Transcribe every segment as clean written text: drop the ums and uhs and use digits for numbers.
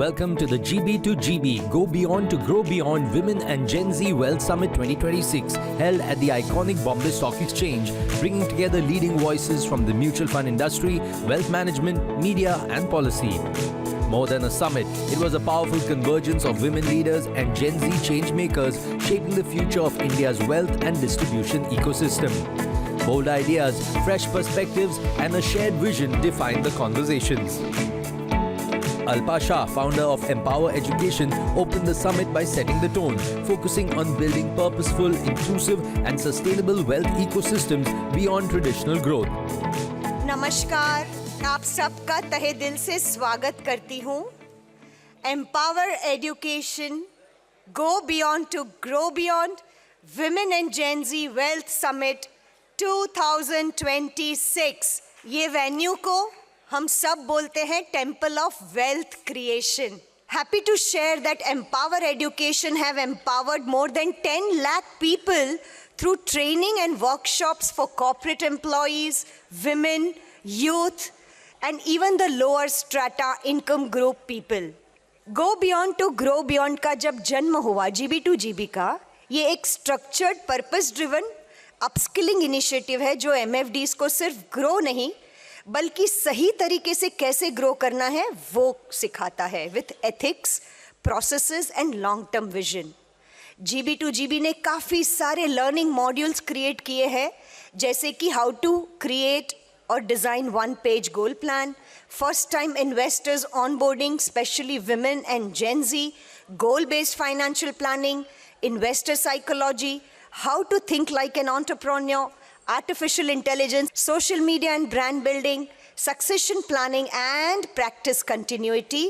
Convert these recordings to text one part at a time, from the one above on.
Welcome to the GB2GB Go Beyond to Grow Beyond Women and Gen Z Wealth Summit 2026, held at the iconic Bombay Stock Exchange, bringing together leading voices from the mutual fund industry, wealth management, media and policy. More than a summit, it was a powerful convergence of women leaders and Gen Z change makers shaping the future of India's wealth and distribution ecosystem. Bold ideas, fresh perspectives and a shared vision defined the conversations. Alpa Shah, founder of Empower Education, opened the summit by setting the tone, focusing on building purposeful, inclusive and sustainable wealth ecosystems beyond traditional growth. नमस्कार, आप सबका तहे दिल से स्वागत करती हूँ। Empower Education, Go Beyond to Grow Beyond, Women and Gen Z Wealth Summit 2026. ये वेन्यू को हम सब बोलते हैं temple of wealth creation. Happy to share that Empower Education have empowered more than 10 lakh people through training and workshops for corporate employees, women, youth, and even the lower strata income group people. Go Beyond to Grow Beyond का जब जन्म हुआ GB2GB का, ये एक structured, purpose-driven upskilling initiative है जो MFDs को सिर्फ grow नहीं बल्कि सही तरीके से कैसे ग्रो करना है वो सिखाता है with ethics, processes and long term vision. GB2GB ने काफ़ी सारे लर्निंग मॉड्यूल्स क्रिएट किए हैं जैसे कि हाउ टू क्रिएट और design one page goal plan, first time investors onboarding specially women and Gen Z, goal based financial planning, investor psychology, how to think like an entrepreneur, artificial intelligence, social media and brand building, succession planning and practice continuity.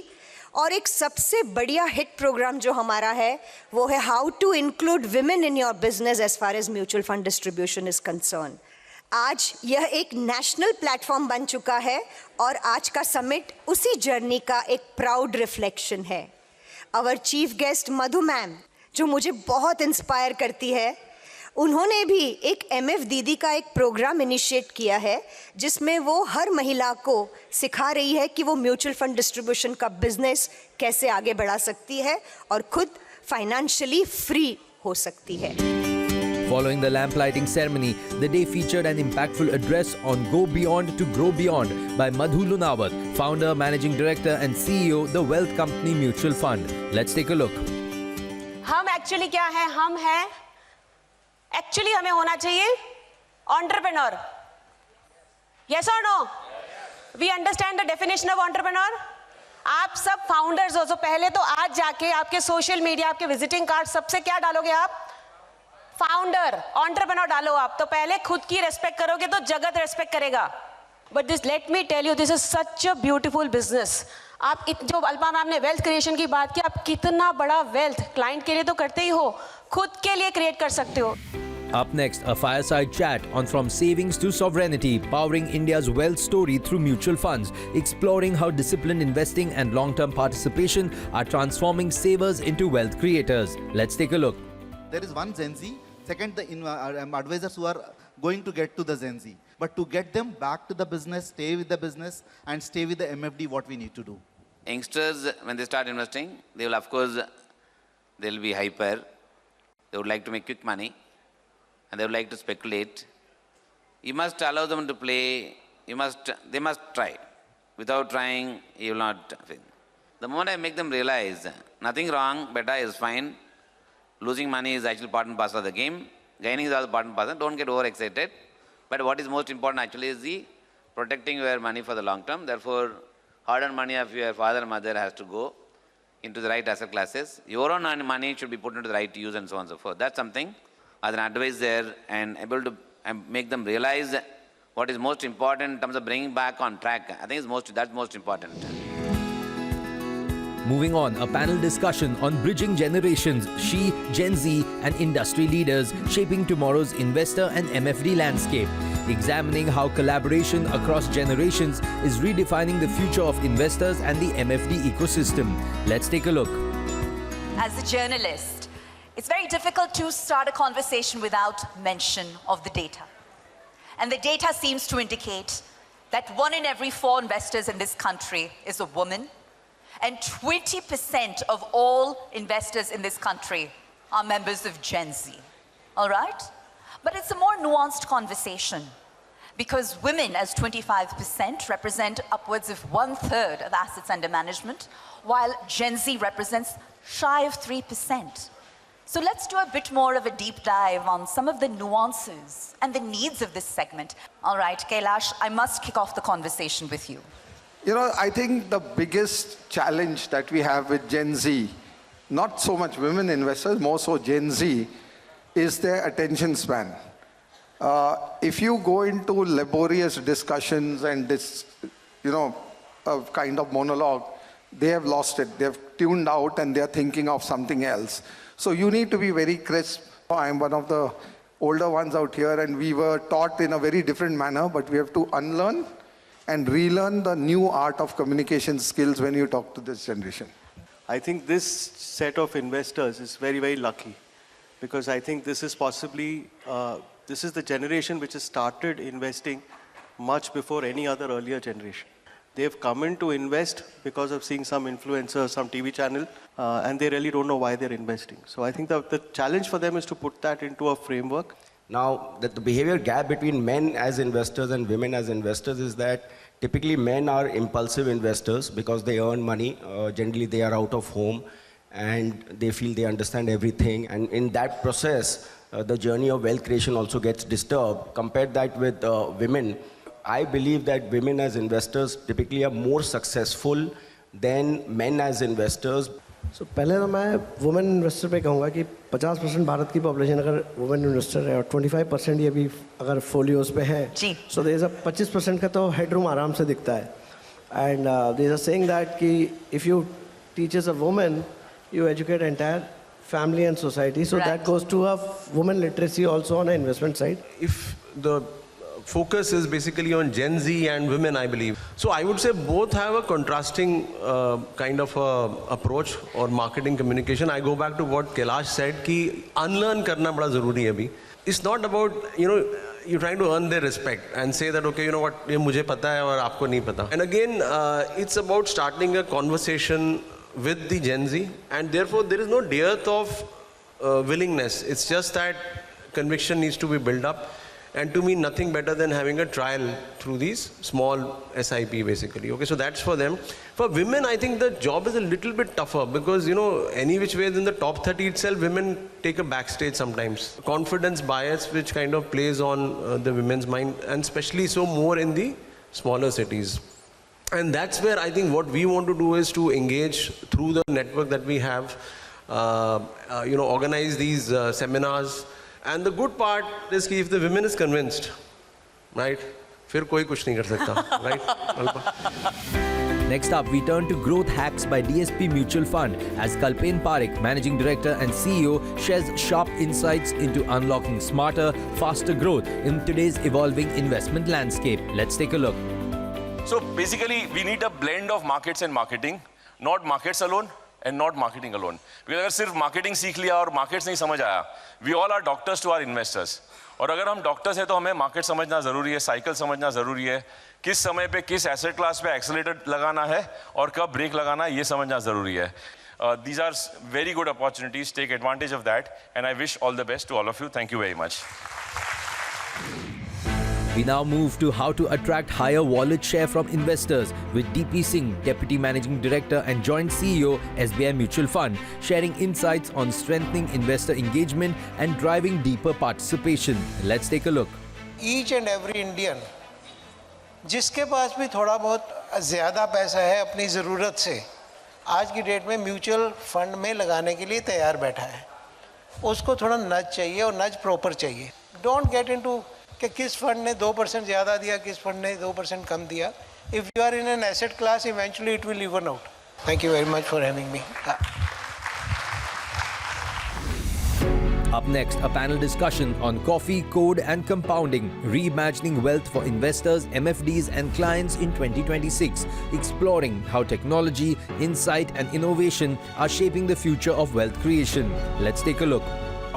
और एक सबसे बढ़िया hit programme जो हमारा है वो है how to include women in your business as far as mutual fund distribution is concerned. आज यह एक नेशनल प्लेटफॉर्म बन चुका है और आज का समिट उसी जर्नी का एक प्राउड रिफ्लेक्शन है. Our chief guest Madhu ma'am जो मुझे बहुत इंस्पायर करती है, उन्होंने भी एक MF दीदी का एक प्रोग्राम इनिशिएट किया है जिसमें वो हर महिला को सिखा रही है कि वो म्यूचुअल फंड डिस्ट्रीब्यूशन का बिजनेस कैसे आगे बढ़ा सकती है और खुद फाइनेंशियली फ्री हो सकती है. Following the lamp lighting ceremony, the day featured an impactful address on Go Beyond to Grow Beyond by Madhu Lunawat, founder, managing director and CEO, the wealth company Mutual Fund. Let's take a look. हम actually क्या है? हम हैं actually हमें होना चाहिए entrepreneur. Yes और no? We understand the definition of entrepreneur. आप सब फाउंडर्स हो, तो पहले तो आज जाके आपके सोशल मीडिया, आपके विजिटिंग कार्ड सबसे क्या डालोगे आप? फाउंडर, एंटरप्रेन्योर डालो आप. तो पहले खुद की रेस्पेक्ट करोगे तो जगत रेस्पेक्ट करेगा. But this, let me tell you, this is such a beautiful business. आप जो अल्पा मैम ने वेल्थ क्रिएशन की बात की, आप कितना बड़ा वेल्थ क्लाइंट के लिए तो करते ही हो, खुद के लिए क्रिएट कर सकते हो. Up next, a fireside chat on From Savings to Sovereignty, powering India's wealth story through mutual funds, exploring how disciplined investing and long-term participation are transforming savers into wealth creators. Let's take a look. There is one Gen Z, second the advisors who are going to get to the Gen Z. But to get them back to the business, stay with the business and stay with the MFD, what we need to do. Youngsters, when they start investing, they will, of course, they will be hyper. They would like to make quick money. And they would like to speculate. You must allow them to play. They must try. Without trying, you will not win. The moment I make them realize nothing wrong, beta is fine. Losing money is actually part and parcel of the game. Gaining is also part and parcel. Don't get overexcited. But what is most important actually is the protecting your money for the long term. Therefore, hard-earned money of your father and mother has to go into the right asset classes. Your own money should be put into the right use and so on and so forth. That's something as an advisor and able to make them realize what is most important in terms of bringing back on track. I think that's most important. Moving on, a panel discussion on bridging generations, She, Gen Z and industry leaders shaping tomorrow's investor and MFD landscape, examining how collaboration across generations is redefining the future of investors and the MFD ecosystem. Let's take a look. As a journalist, it's very difficult to start a conversation without mention of the data. And the data seems to indicate that 1 in every 4 investors in this country is a woman, And 20% of all investors in this country are members of Gen Z. All right? But it's a more nuanced conversation because women, as 25%, represent upwards of 1/3 of assets under management, while Gen Z represents shy of 3%. So let's do a bit more of a deep dive on some of the nuances and the needs of this segment. All right, Kailash, I must kick off the conversation with you. You know, I think the biggest challenge that we have with Gen Z, not so much women investors, more so Gen Z, is their attention span. If you go into laborious discussions and this, a kind of monologue, they have lost it. They have tuned out and they are thinking of something else. So you need to be very crisp. I'm one of the older ones out here and we were taught in a very different manner, but we have to unlearn and relearn the new art of communication skills when you talk to this generation. I think this set of investors is very, very lucky because I think this is possibly, this is the generation which has started investing much before any other earlier generation. They've come in to invest because of seeing some influencer, some TV channel, and they really don't know why they're investing. So I think the challenge for them is to put that into a framework. Now, the behavior gap between men as investors and women as investors is that typically men are impulsive investors because they earn money. Generally, they are out of home and they feel they understand everything. And in that process, the journey of wealth creation also gets disturbed. Compare that with women. I believe that women as investors typically are more successful than men as investors. So पहले तो मैं women investor पे कहूँगा कि 50% भारत की population अगर women investor है और 25% ये भी अगर फोलियोज पे है, so there is a 25% का तो हेडरूम आराम से दिखता है. And there is a saying that कि if you teach as a woman, you educate entire family and society. So that goes to a woman literacy also on an investment side. If the focus is basically on Gen Z and women, I believe. So I would say both have a contrasting kind of approach or marketing communication. I go back to what Kailash said, कि unlearn करना बड़ा ज़रूरी है अभी. It's not about, you're trying to earn their respect and say that, okay, you know what, ये मुझे पता है और आपको नहीं पता. And again, it's about starting a conversation with the Gen Z, and therefore there is no dearth of willingness. It's just that conviction needs to be built up. And to me, nothing better than having a trial through these small SIP basically. Okay, so that's for them. For women, I think the job is a little bit tougher because, any which way in the top 30 itself, women take a backstage sometimes. Confidence bias, which kind of plays on the women's mind, and especially so more in the smaller cities. And that's where I think what we want to do is to engage through the network that we have, organize these seminars. And the good part is कि if the women is convinced, right, फिर कोई कुछ नहीं कर सकता, right? Next up, we turn to Growth Hacks by DSP Mutual Fund as Kalpen Parekh, Managing Director and CEO, shares sharp insights into unlocking smarter, faster growth in today's evolving investment landscape. Let's take a look. So basically, we need a blend of markets and marketing, not markets alone and not marketing alone. Because अगर सिर्फ marketing सीख लिया और markets नहीं समझ आया, we all are doctors to our investors. और अगर हम doctors हैं तो हमें market समझना ज़रूरी है, cycle समझना ज़रूरी है, किस समय पे किस asset class पे accelerator लगाना है और कब brake लगाना है, ये समझना ज़रूरी है. These are very good opportunities. Take advantage of that, and I wish all the best to all of you. Thank you very much. We now move to how to attract higher wallet share from investors with DP Singh, Deputy Managing Director and Joint CEO, SBI Mutual Fund, sharing insights on strengthening investor engagement and driving deeper participation. Let's take a look. Each and every Indian, जिसके पास भी थोड़ा बहुत ज़्यादा पैसा है अपनी ज़रूरत से, आज की डेट में म्यूचुअल फंड में लगाने के लिए तैयार बैठा है. उसको थोड़ा नज चाहिए और नज प्रॉपर चाहिए. Don't get into कि किस फंड ने 2% ज़्यादा दिया, किस फंड ने 2% कम दिया. If you are in an asset class, eventually it will even out. Thank you very much for having me. Up next, a panel discussion on coffee, code and compounding, reimagining wealth for investors, MFDs and clients in 2026, exploring how technology, insight and innovation are shaping the future of wealth creation. Let's take a look.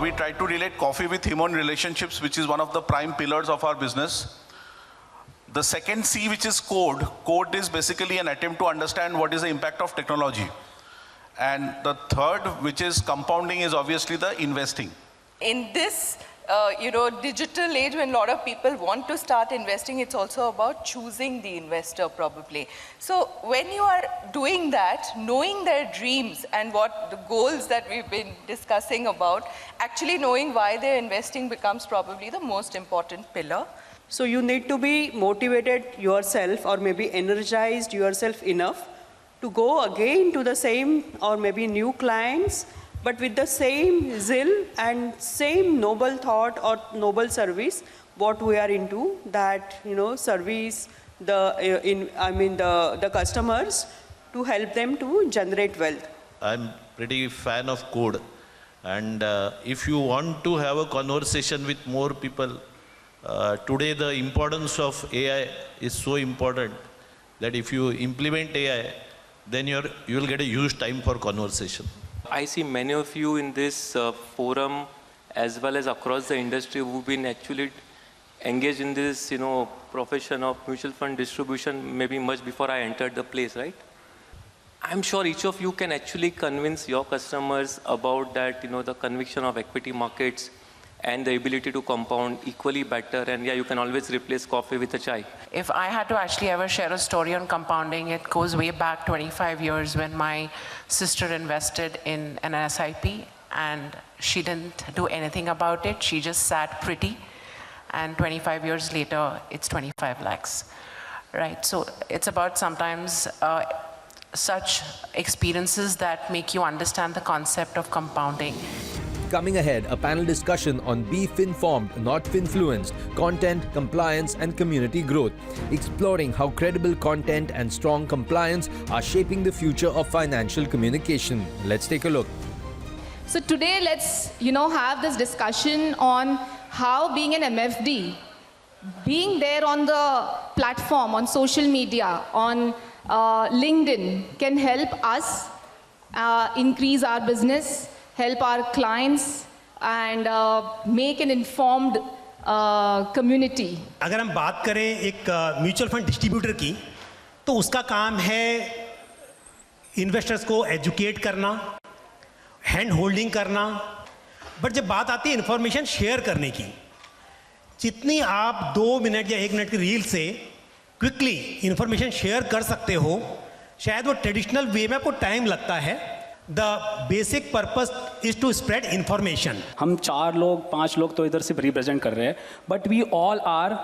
We try to relate coffee with human relationships, which is one of the prime pillars of our business. The second C, which is code. Code is basically an attempt to understand what is the impact of technology. And the third, which is compounding, is obviously the investing. In this digital age when a lot of people want to start investing, it's also about choosing the investor probably. So when you are doing that, knowing their dreams and what the goals that we've been discussing about, actually knowing why they're investing becomes probably the most important pillar. So you need to be motivated yourself or maybe energized yourself enough to go again to the same or maybe new clients, but with the same zeal and same noble thought or noble service what we are into, that service the customers to help them to generate wealth. I'm pretty fan of code, and if you want to have a conversation with more people, today the importance of AI is so important that if you implement AI, then you will get a huge time for conversation. I see many of you in this forum as well as across the industry who've been actually engaged in this profession of mutual fund distribution maybe much before I entered the place, right? I'm sure each of you can actually convince your customers about that, the conviction of equity markets and the ability to compound equally better, and yeah, you can always replace coffee with a chai. If I had to actually ever share a story on compounding, it goes way back 25 years when my sister invested in an SIP and she didn't do anything about it. She just sat pretty, and 25 years later, it's 25 lakhs, right? So it's about sometimes such experiences that make you understand the concept of compounding. Coming ahead, a panel discussion on Be Finformed, Not Finfluenced, content, compliance and community growth, exploring how credible content and strong compliance are shaping the future of financial communication. Let's take a look. So today, let's have this discussion on how being an MFD, being there on the platform, on social media, on LinkedIn can help us increase our business, help our clients and make an informed community. अगर हम बात करें एक mutual fund distributor की, तो उसका काम है इन्वेस्टर्स को एजुकेट करना, हैंड होल्डिंग करना, बट जब बात आती है इंफॉर्मेशन शेयर करने की, जितनी आप 2 मिनट या 1 मिनट की रील से क्विकली इंफॉर्मेशन शेयर कर सकते हो, शायद वो ट्रेडिशनल वे में आपको टाइम लगता है. The basic purpose is to spread information. हम 4 लोग 5 लोग तो इधर सिर्फ रिप्रेजेंट कर रहे हैं, but we all are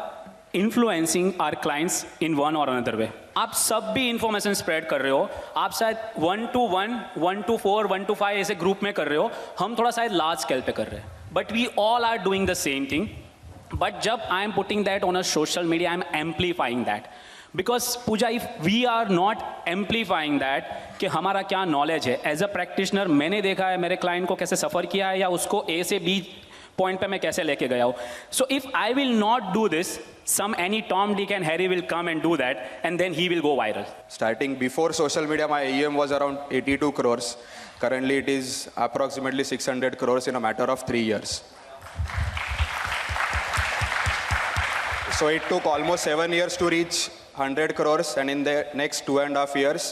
influencing our clients in one or another way. आप सब भी इंफॉर्मेशन स्प्रेड कर रहे हो, आप शायद 1 to 1, 1 to 4, 1 to 5 ऐसे ग्रुप में कर रहे हो, हम थोड़ा शायद लार्ज स्केल पे कर रहे हैं, but we all are doing the same thing. But जब I am putting that on a social media, I am amplifying that. Because Pooja, if we are not amplifying that, कि हमारा क्या knowledge है, as a practitioner मैंने देखा है मेरे client को कैसे सफ़र किया है या उसको A से B पॉइंट पे मैं कैसे लेके गया हूँ. So if I will not do this, some any Tom, Dick and Harry will come and do that, and then he will go viral. Starting before social media, my AUM was around 82 crores. Currently, it is approximately 600 crores in a matter of 3 years. So it took almost 7 years to reach 100 crores, and in the next 2.5 years,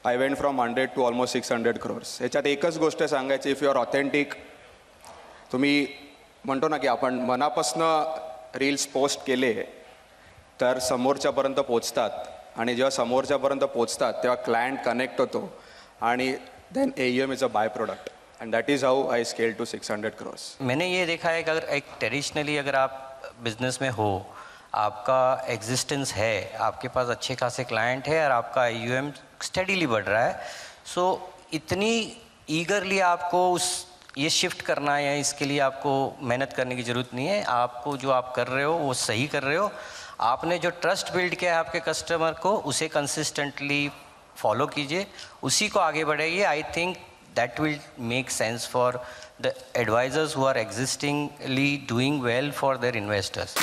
I went from 100 to almost 600 crores. ह्याच्यात एकच गोष्ट सांगायची, if you are authentic, तुम्ही म्हणतो ना की आपण मनापासनं reels post केले तर समोरच्यापर्यंत पोचतात, आणि जेव्हा समोरच्यापर्यंत पोचतात तेव्हा क्लायंट कनेक्ट होतो, आणि then AUM is a by product, and that is how I scale to 600 crores. मैंने ये देखा है कि अगर एक ट्रेडिशनली अगर आप बिजनेस में हो, आपका एग्जिस्टेंस है, आपके पास अच्छे खासे क्लाइंट है और आपका AUM स्टडीली बढ़ रहा है, सो इतनी ईगरली आपको ये शिफ्ट करना है या इसके लिए आपको मेहनत करने की ज़रूरत नहीं है. आपको जो आप कर रहे हो वो सही कर रहे हो. आपने जो ट्रस्ट बिल्ड किया है आपके कस्टमर को, उसे कंसिस्टेंटली फॉलो कीजिए, उसी को आगे बढ़ाइए. I think that will make sense for the advisors who are existingly doing well for their investors.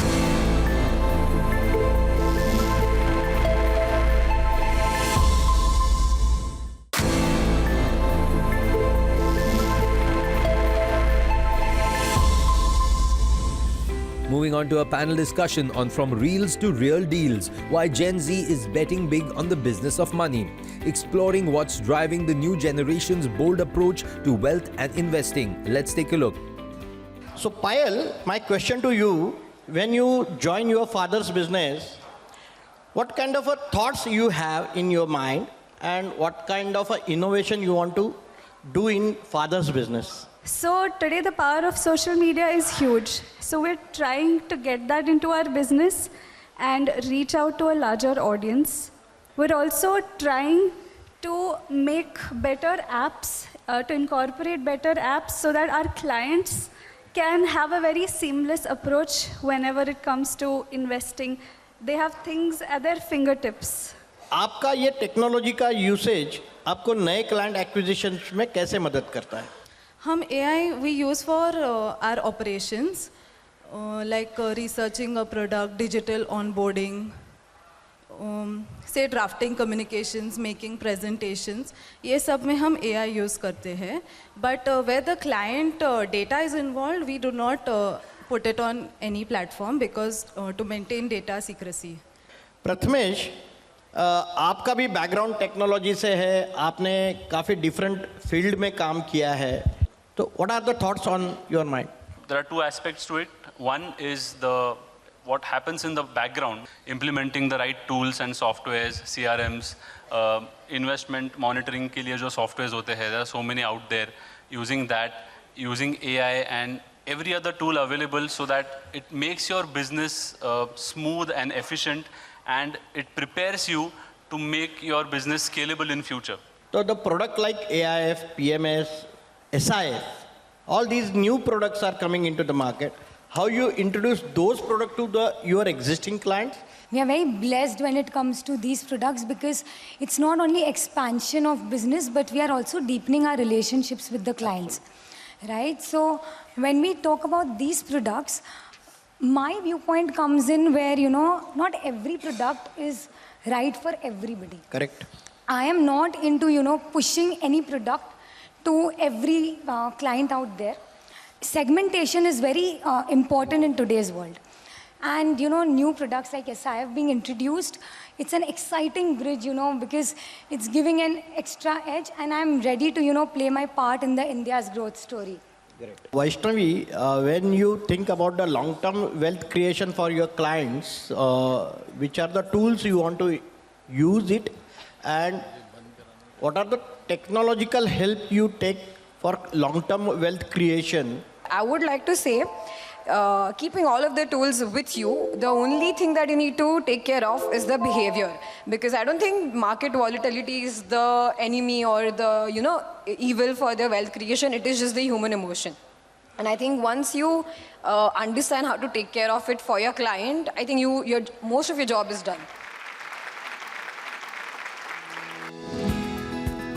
Moving Moving on to a panel discussion on From Reels to Real Deals, why Gen Z is betting big on the business of money, exploring what's driving the new generation's bold approach to wealth and investing. Let's take a look. So Payal, my question to you, when you join your father's business, what kind of thoughts you have in your mind and what kind of innovation you want to do in father's business? So today the power of social media is huge. So we're trying to get that into our business and reach out to a larger audience. We're also trying to make better apps, to incorporate better apps so that our clients can have a very seamless approach whenever it comes to investing. They have things at their fingertips. आपका ये technology का usage आपको नए client acquisition में कैसे मदद करता है? हम AI we use for our operations, like researching a product, digital onboarding, say drafting communications, making presentations. ये सब में हम AI use करते हैं. But where the client data is involved, we do not put it on any platform because to maintain data secrecy. Prathamesh, आपका भी background technology से है, आपने काफ़ी डिफरेंट फील्ड में काम किया है, तो what are the thoughts on your mind? There are two aspects to it. One is what happens in the background, implementing the right tools and softwares, CRMs, investment monitoring के लिए जो softwares होते हैं, there are so many out there, using that, using AI and every other tool available so that it makes your business smooth and efficient and it prepares you to make your business scalable in future. So the product like AIF, PMS, SIF, all these new products are coming into the market. How you introduce those products to your existing clients? We are very blessed when it comes to these products because it's not only expansion of business, but we are also deepening our relationships with the clients, right? So when we talk about these products, my viewpoint comes in where, not every product is right for everybody. Correct. I am not into, pushing any product to every client out there. Segmentation is very important in today's world. And, new products like SIF being introduced, it's an exciting bridge, because it's giving an extra edge and I'm ready to, play my part in the India's growth story. Vaishnavi, when you think about the long-term wealth creation for your clients, which are the tools you want to use it and what are the technological help you take for long-term wealth creation? I would like to say, keeping all of the tools with you, the only thing that you need to take care of is the behavior. Because I don't think market volatility is the enemy or the, evil for the wealth creation. It is just the human emotion. And I think once you understand how to take care of it for your client, I think most of your job is done.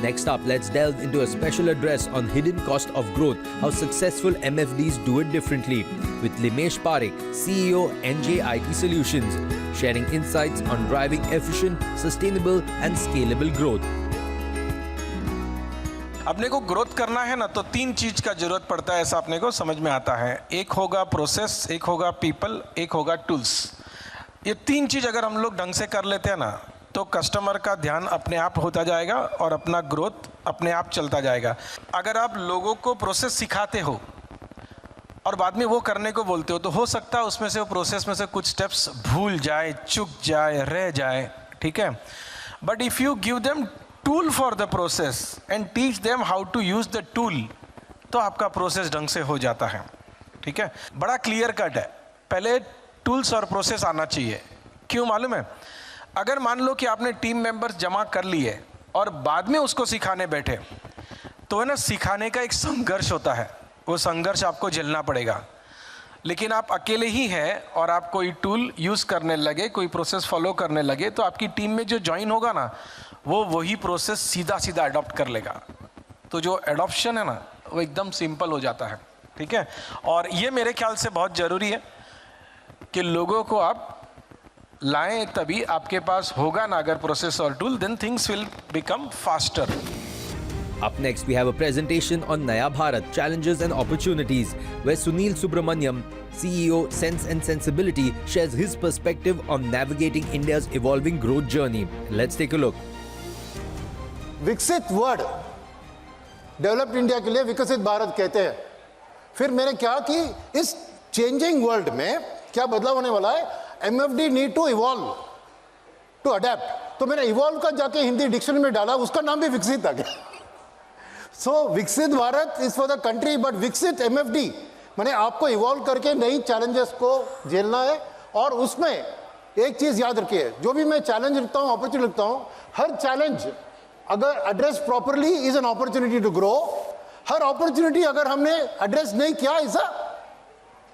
Next up, let's delve into a special address on hidden cost of growth, how successful MFDs do it differently, with Limesh Parekh, CEO NJ IT Solutions, sharing insights on driving efficient, sustainable and scalable growth. अपने को growth करना है ना तो तीन चीज का जरूरत पड़ता है, ऐसा अपने को समझ में आता है. एक होगा प्रोसेस, एक होगा पीपल, एक होगा टूल्स. ये तीन चीज अगर हम लोग ढंग से कर लेते हैं ना तो कस्टमर का ध्यान अपने आप होता जाएगा और अपना ग्रोथ अपने आप चलता जाएगा. अगर आप लोगों को प्रोसेस सिखाते हो और बाद में वो करने को बोलते हो तो हो सकता है उसमें से वो प्रोसेस में से कुछ स्टेप्स भूल जाए, चूक जाए, रह जाए, ठीक है. But if you give them tool for the process and teach them how to use the tool तो आपका प्रोसेस ढंग से हो जाता है, ठीक है. बड़ा क्लियर कट है. पहले टूल्स और प्रोसेस आना चाहिए. क्यों मालूम है? अगर मान लो कि आपने टीम मेंबर्स जमा कर लिए और बाद में उसको सिखाने बैठे तो है ना, सिखाने का एक संघर्ष होता है, वो संघर्ष आपको झेलना पड़ेगा. लेकिन आप अकेले ही हैं और आप कोई टूल यूज़ करने लगे, कोई प्रोसेस फॉलो करने लगे तो आपकी टीम में जो ज्वाइन होगा ना वो वही प्रोसेस सीधा सीधा अडॉप्ट कर लेगा. तो जो एडॉप्शन है ना वो एकदम सिंपल हो जाता है, ठीक है. और ये मेरे ख्याल से बहुत ज़रूरी है कि लोगों को आप लाएं, तभी आपके पास होगा ना अगर प्रोसेस और tool, then things will become faster. Up next, we have a presentation on Naya Bharat, Challenges and Opportunities, where Sunil Subramaniam, CEO Sense and Sensibility, shares his perspective on navigating India's evolving growth journey. Let's take a look. विकसित word developed India के लिए विकसित भारत कहते हैं। फिर मैंने क्या कि इस चेंजिंग वर्ल्ड में क्या बदलाव होने वाला है, MFD need to evolve to adapt. तो मैंने इवॉल्व का जाके हिंदी डिक्शनरी में डाला, उसका नाम भी विकसित आ गया। सो विकसित Bharat is for the country, but विकसित एमएफडी मैंने आपको इवॉल्व करके नई चैलेंजेस को झेलना है। और उसमें एक चीज याद रखिए, जो भी मैं चैलेंज लिखता हूँ, अपॉर्चुनिटी लिखता हूँ, हर चैलेंज अगर address properly is an opportunity to grow. हर अपॉर्चुनिटी अगर हमने एड्रेस नहीं किया is a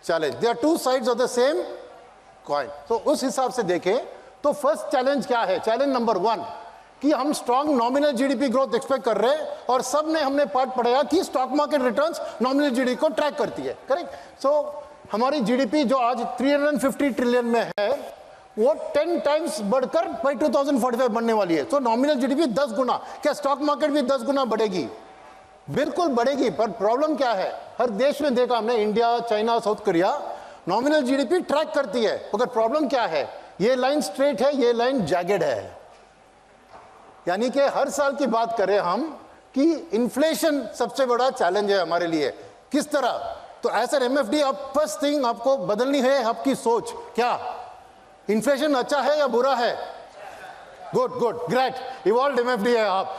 challenge. They are two sides of the same coin. तो उस हिसाब से देखें तो फर्स्ट चैलेंज क्या है, चैलेंज नंबर 1 कि हम strong nominal GDP growth expect कर रहे हैं, और सब ने हमने पार्ट पढ़ाया कि stock market returns nominal GDP को ट्रैक करती है, करेक्ट। सो हमारी जीडीपी जो आज 350 ट्रिलियन में है, वो 10 टाइम्स बढ़कर बाई 2045 बनने वाली है। तो नॉमिनल जीडीपी 10 गुना, क्या स्टॉक मार्केट भी 10 गुना बढ़ेगी? बिल्कुल बढ़ेगी। पर प्रॉब्लम क्या है, हर देश में देखा हमने, India, China, south Korea, nominal GDP track करती है। मगर प्रॉब्लम क्या है, ये लाइन स्ट्रेट है, ये लाइन जैगेड है। यानी कि हर साल की बात करें हम कि इन्फ्लेशन सबसे बड़ा चैलेंज है हमारे लिए। किस तरह? तो एज एन एमएफडी अब फर्स्ट थिंग आपको बदलनी है आपकी सोच। क्या इन्फ्लेशन अच्छा है या बुरा है? Good good, great, evolved MFD है आप।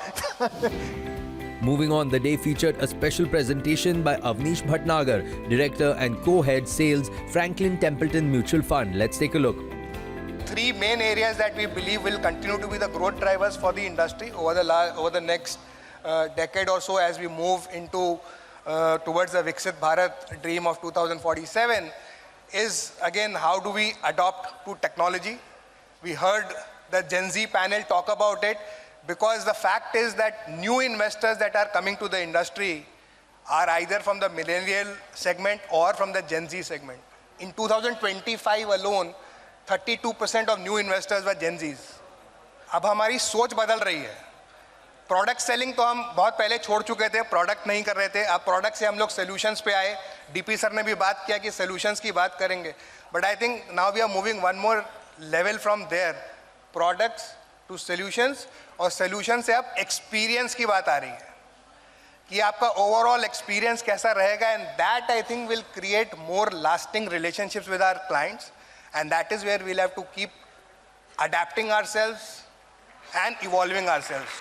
Moving on, the day featured a special presentation by Avnish Bhatnagar, Director and Co-Head Sales, Franklin Templeton Mutual Fund. Let's take a look. 3 main areas that we believe will continue to be the growth drivers for the industry over the next decade or so as we move into towards the Viksit Bharat dream of 2047 is, again, how do we adopt to technology. We heard the Gen Z panel talk about it, because the fact is that new investors that are coming to the industry are either from the millennial segment or from the Gen Z segment. In 2025 alone, 32% of new investors were Gen Zs. अब हमारी सोच बदल रही है। Product selling तो हम बहुत पहले छोड़ चुके थे, प्रोडक्ट नहीं कर रहे थे। अब प्रोडक्ट से हम लोग सोल्यूशंस पे आए। डीपी सर ने भी बात किया कि सोल्यूशंस की बात करेंगे, but I think now we are moving one more level from there, products to solutions, और सोल्यूशन से अब एक्सपीरियंस की बात आ रही है कि आपका ओवरऑल एक्सपीरियंस कैसा रहेगा, and that I think will create more lasting relationships with our clients, and that is where we'll have to keep adapting ourselves and evolving ourselves.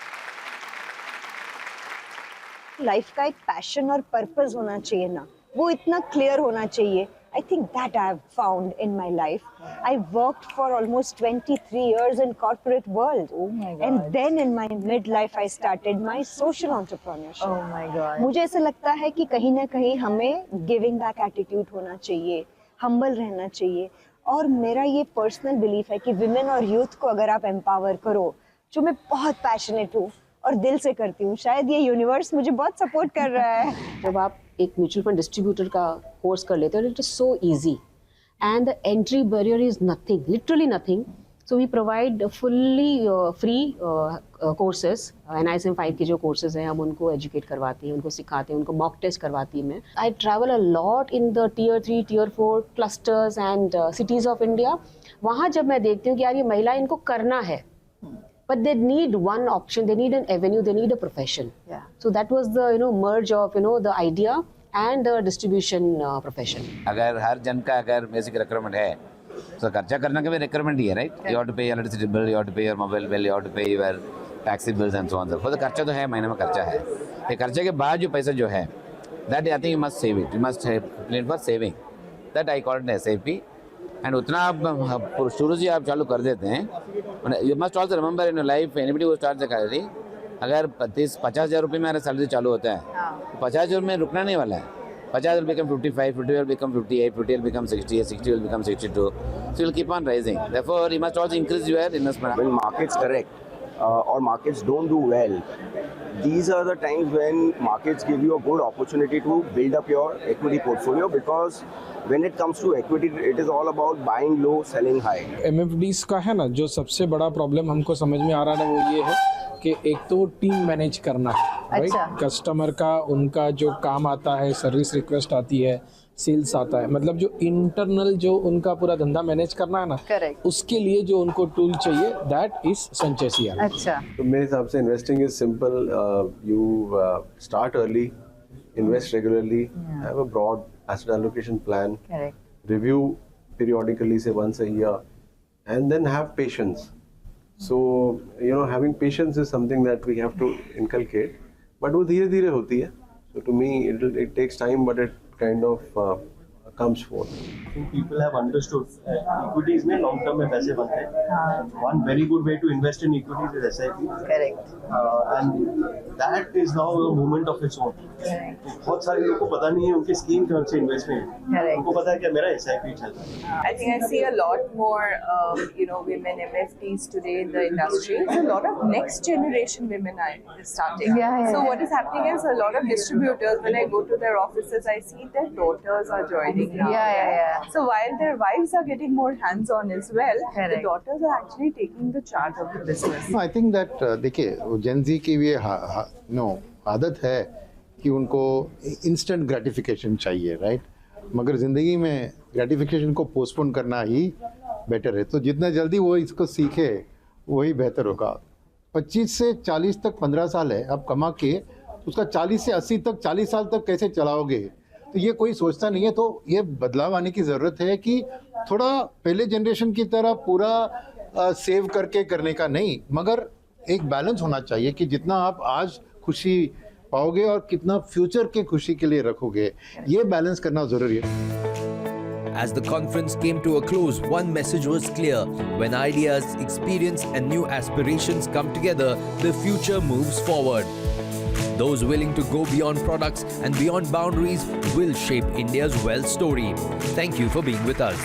Life का एक पैशन और पर्पस होना चाहिए ना, वो इतना क्लियर होना चाहिए। I think that I have found in my life. I worked for almost 23 years in corporate world. Oh my God. And then in my midlife I started my social entrepreneurship. Oh my God. मुझे ऐसा लगता है कि कहीं ना कहीं हमें giving back attitude होना चाहिए, हम्बल रहना चाहिए। और मेरा ये पर्सनल बिलीफ है कि विमेन और यूथ को अगर आप एम्पावर करो, जो मैं बहुत पैशनेट हूँ और दिल से करती हूँ, शायद ये यूनिवर्स मुझे बहुत सपोर्ट कर रहा है। जब आप एक म्यूचुअल फंड डिस्ट्रीब्यूटर का कोर्स कर लेते हो, it is so easy and the entry barrier is nothing, literally nothing. So we provide fully free courses. NISM 5 के जो कोर्सेज हैं हम उनको एजुकेट करवाती हैं, उनको सिखाते हैं, उनको मॉक टेस्ट करवाती हैं मैं। I travel a lot in the Tier 3, Tier 4 clusters and cities of India. वहाँ जब मैं देखती हूँ कि यार ये महिला इनको करना है, but they need one option, they need an avenue, they need a profession. Yeah. So that was the merge of the idea and the distribution profession. अगर हर जन का अगर बेसिक रिक्वायरमेंट है तो खर्चा करने का भी रिक्वायरमेंट ही है, right? You have to pay electricity bill, you have to pay your mobile bill, you have to pay your taxi bills and so on. So the खर्चा तो है, महीने में खर्चा है। ये खर्चे के बाद जो पैसा जो है, that I think you must save it, you must plan for saving. That I call it SAP. And उतना आप शुरू से आप चालू कर देते हैं। You must also remember in life anybody वो स्टार्ट द कैलरी, अगर 50,000 रुपये में सैलरी चालू होता है तो 50,000 में रुकना नहीं वाला है। 50 will become 55, 50 will become 58, 50 will become 60, 60 will become 62. So you'll keep on rising. Therefore, you must also increase your investment. When markets correct or markets don't do well, these are the times when markets give you a good opportunity to build up your equity portfolio, because when it comes to equity, it is all about buying low, selling high. MFDs का है ना, जो सबसे बड़ा problem हमको समझ में आ रहा है वो ये है कि एक तो टीम मैनेज करना है, राइट? कस्टमर का उनका जो काम आता है, सर्विस रिक्वेस्ट आती है, सेल्स आता है, मतलब जो इंटरनल जो उनका पूरा धंधा मैनेज करना है ना, उसके लिए जो उनको टूल चाहिए, दैट इज संचय CRM। अच्छा, तो मेरे हिसाब से investing is simple. You start early, invest regularly, have a broad asset allocation plan, review periodically, say once a year, and then have patience. So, having patience is something that we have to inculcate, but वो धीरे धीरे होती है. So to me, it takes time, but it kind of comes forth. I think people have understood equities में long term में पैसे बनते हैं. One very good way to invest in equities is SIP. Correct. And that is now a movement of its own. बहुत सारे लोगों को पता नहीं है उनके स्कीम कौन से इन्वेस्ट में है. उनको पता है कि मेरा SIP चल रहा है. I think I see a lot more, women MFDs today in the industry. So a lot of next generation women are starting. So what is happening is a lot of distributors, when I go to their offices, I see their daughters are joining now. So while their wives are getting more hands-on as well, the daughters are actually taking the charge of the business. No, I think that देखिए Gen Z की ये आदत है कि उनको instant gratification चाहिए, right? मगर ज़िंदगी में ग्रेटिफिकेशन को पोस्टपोन करना ही बेटर है। तो जितना जल्दी वो इसको सीखे वही बेहतर होगा। 25 से 40 तक 15 साल है, अब कमा के उसका 40 से 80 तक 40 साल तक कैसे चलाओगे, तो ये कोई सोचता नहीं है। तो ये बदलाव आने की ज़रूरत है कि थोड़ा पहले जनरेशन की तरह पूरा सेव करके करने का नहीं, मगर एक बैलेंस होना चाहिए कि जितना आप आज खुशी पाओगे और कितना फ्यूचर के खुशी के लिए रखोगे, ये बैलेंस करना ज़रूरी है। As the conference came to a close, one message was clear. When ideas, experience and new aspirations come together, the future moves forward. Those willing to go beyond products and beyond boundaries will shape India's wealth story. Thank you for being with us.